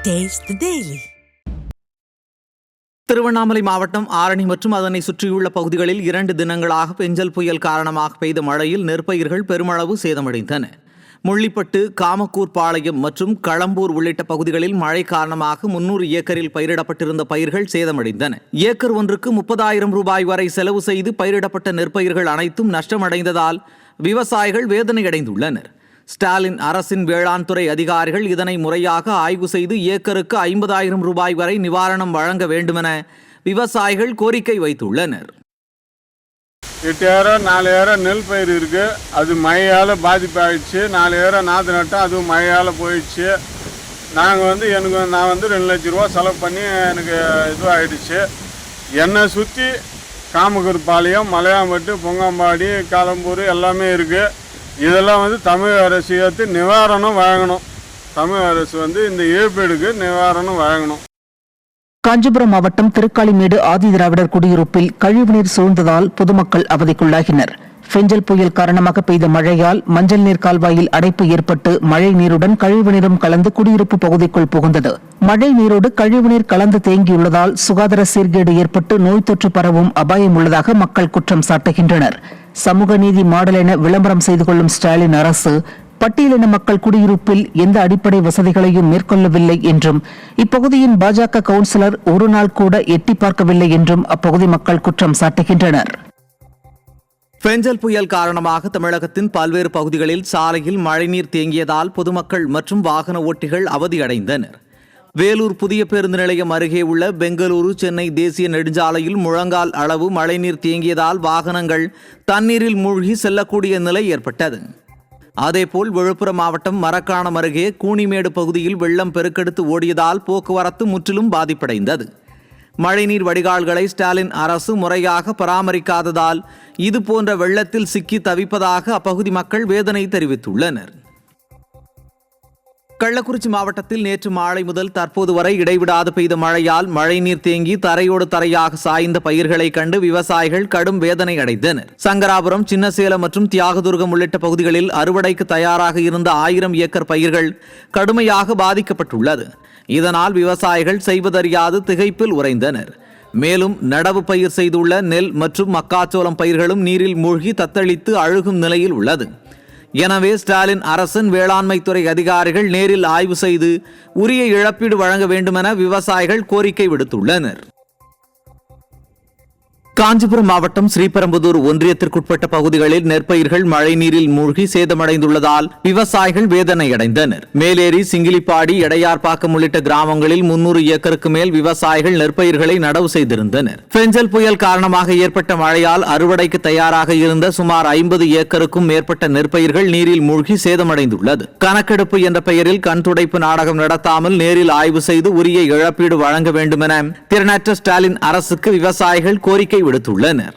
Taste the Daily. Tiruvannamalai மாவட்டம் ஆரணி மற்றும் அதனை சுற்றியுள்ள பகுதிகளில் 2 தினங்களாக பெஞ்சல் புயல் காரணமாக பெய்த மழையில் நெற்பயிர்கள் பெருமளவு சேதமடைந்தன. முள்ளிப்பட்டு, காமக்கூர் பாளையம் மற்றும் களம்பூர் உள்ளிட்ட பகுதிகளில் மழை காரணமாக 300 ஏக்கரில் பயிரிடப்பட்டிருந்த பயிர்கள் சேதமடைந்தன. ஏக்கர் ஒன்றுக்கு 30,000 ரூபாய் வரை செலவு செய்து பயிரிடப்பட்ட நெற்பயிர்கள் அனைத்தும் நஷ்டமடைந்ததால் விவசாயிகள் வேதனையடைந்துள்ளனர். ஸ்டாலின் அரசின் வேளாண் துறை அதிகாரிகள் இதனை முறையாக ஆய்வு செய்து ஏக்கருக்கு 50,000 ரூபாய் வரை நிவாரணம் வழங்க வேண்டுமென விவசாயிகள் கோரிக்கை வைத்துள்ளனர். 8 ஏக்கர் 4 ஏக்கர் நெல் பயிர் இருக்கு. அது மழையால் பாதிப்பாயிடுச்சு. 4 ஏக்கர் நாற்று நட்டோம், அதுவும் மழையால் போயிடுச்சு. நான் வந்து 2 லட்சம் ரூபா செலவு பண்ணி எனக்கு இதுவாகிடுச்சு. என்னை சுற்றி காமக்கூர் பாளையம், மலையாம்பட்டு, பொங்கம்பாடி, காலம்பூர் எல்லாமே இருக்குது. இதெல்லாம் வந்து தமிழ் அரசு ஏற்று நிவாரணம் வழங்கணும். தமிழ் அரசு வந்து இந்த இழப்பீடுக்கு நிவாரணம் வழங்கணும். காஞ்சிபுரம் மாவட்டம் திருக்காளிமேடு ஆதி திராவிடர் குடியிருப்பில் கழிவுநீர் சூழ்ந்ததால் பொதுமக்கள் அவதிக்குள்ளாகினர். பெஞ்சல் புயல் காரணமாக பெய்த மழையால் மஞ்சள் நீர் கால்வாயில் அடைப்பு ஏற்பட்டு மழை நீருடன் கழிவுநீரும் கலந்து குடியிருப்பு பகுதிக்குள் புகுந்தது. மழை நீரோடு கழிவுநீர் கலந்து தேங்கியுள்ளதால் சுகாதார சீர்கேடு ஏற்பட்டு நோய் தொற்று பரவும் அபாயம் உள்ளதாக மக்கள் குற்றம் சாட்டுகின்றனர். சமூக நீதி மாடல் என விளம்பரம் செய்து கொள்ளும் ஸ்டாலின் அரசு பட்டியலின மக்கள் குடியிருப்பில் எந்த அடிப்படை வசதிகளையும் மேற்கொள்ளவில்லை என்றும் இப்பகுதியின் பாஜக கவுன்சிலர் ஒரு நாள் கூட எட்டி பார்க்கவில்லை என்றும் அப்பகுதி மக்கள் குற்றம் சாட்டுகின்றனர். பெஞ்சல் புயல் காரணமாக தமிழகத்தின் பல்வேறு பகுதிகளில் சாலையில் மழைநீர் தேங்கியதால் பொதுமக்கள் மற்றும் வாகன ஓட்டிகள் அவதியடைந்தனர். வேலூர் புதிய பேருந்து நிலையம் அருகே உள்ள பெங்களூரு சென்னை தேசிய நெடுஞ்சாலையில் முழங்கால் அளவு மழைநீர் தேங்கியதால் வாகனங்கள் தண்ணீரில் மூழ்கி செல்லக்கூடிய நிலை ஏற்பட்டது. அதேபோல் விழுப்புரம் மாவட்டம் மரக்காணம் அருகே கூனிமேடு பகுதியில் வெள்ளம் பெருக்கெடுத்து ஓடியதால் போக்குவரத்து முற்றிலும் பாதிப்படைந்தது. மழைநீர் வடிகால்களை ஸ்டாலின் அரசு முறையாக பராமரிக்காததால் இதுபோன்ற வெள்ளத்தில் சிக்கி தவிப்பதாக அப்பகுதி மக்கள் வேதனை தெரிவித்துள்ளனர். கள்ளக்குறிச்சி மாவட்டத்தில் நேற்று மாலை முதல் தற்போது வரை இடைவிடாது பெய்த மழையால் மழைநீர் தேங்கி தரையோடு தரையாக சாய்ந்த பயிர்களை கண்டு விவசாயிகள் கடும் வேதனை அடைந்தனர். சங்கராபுரம், சின்னசேலம் மற்றும் தியாகதுர்கம் உள்ளிட்ட பகுதிகளில் அறுவடைக்கு தயாராக இருந்த 1000 ஏக்கர் பயிர்கள் கடுமையாக பாதிக்கப்பட்டுள்ளது. இதனால் விவசாயிகள் செய்வதறியாது திகைப்பில் உறைந்தனர். மேலும் நடவு பயிர் செய்துள்ள நெல் மற்றும் மக்காச்சோளம் பயிர்களும் நீரில் மூழ்கி தத்தளித்து அழுகும் நிலையில் உள்ளது. எனவே ஸ்டாலின் அரசின் வேளாண்மை துறை அதிகாரிகள் நேரில் ஆய்வு செய்து உரிய இழப்பீடு வழங்க வேண்டுமென விவசாயிகள் கோரிக்கை விடுத்துள்ளனர். காஞ்சிபுரம் மாவட்டம் ஸ்ரீபெரும்புதூர் ஒன்றியத்திற்குட்பட்ட பகுதிகளில் நெற்பயிர்கள் மழைநீரில் மூழ்கி சேதமடைந்துள்ளதால் விவசாயிகள் வேதனையடைந்தனர். மேலேரி, சிங்கிலிப்பாடி, எடையார்பாக்கம் உள்ளிட்ட கிராமங்களில் 300 ஏக்கருக்கு மேல் விவசாயிகள் நெற்பயிர்களை நடவு செய்திருந்தனர். பெஞ்சல் புயல் காரணமாக ஏற்பட்ட மழையால் அறுவடைக்கு தயாராக இருந்த சுமார் 50 ஏக்கருக்கும் மேற்பட்ட நெற்பயிர்கள் நீரில் மூழ்கி சேதமடைந்துள்ளது. கணக்கெடுப்பு என்ற பெயரில் கண்துடைப்பு நாடகம் நடத்தாமல் நேரில் ஆய்வு செய்து உரிய இழப்பீடு வழங்க வேண்டுமென திறனற்ற ஸ்டாலின் அரசுக்கு விவசாயிகள் கோரிக்கை விடுத்துள்ளனர்.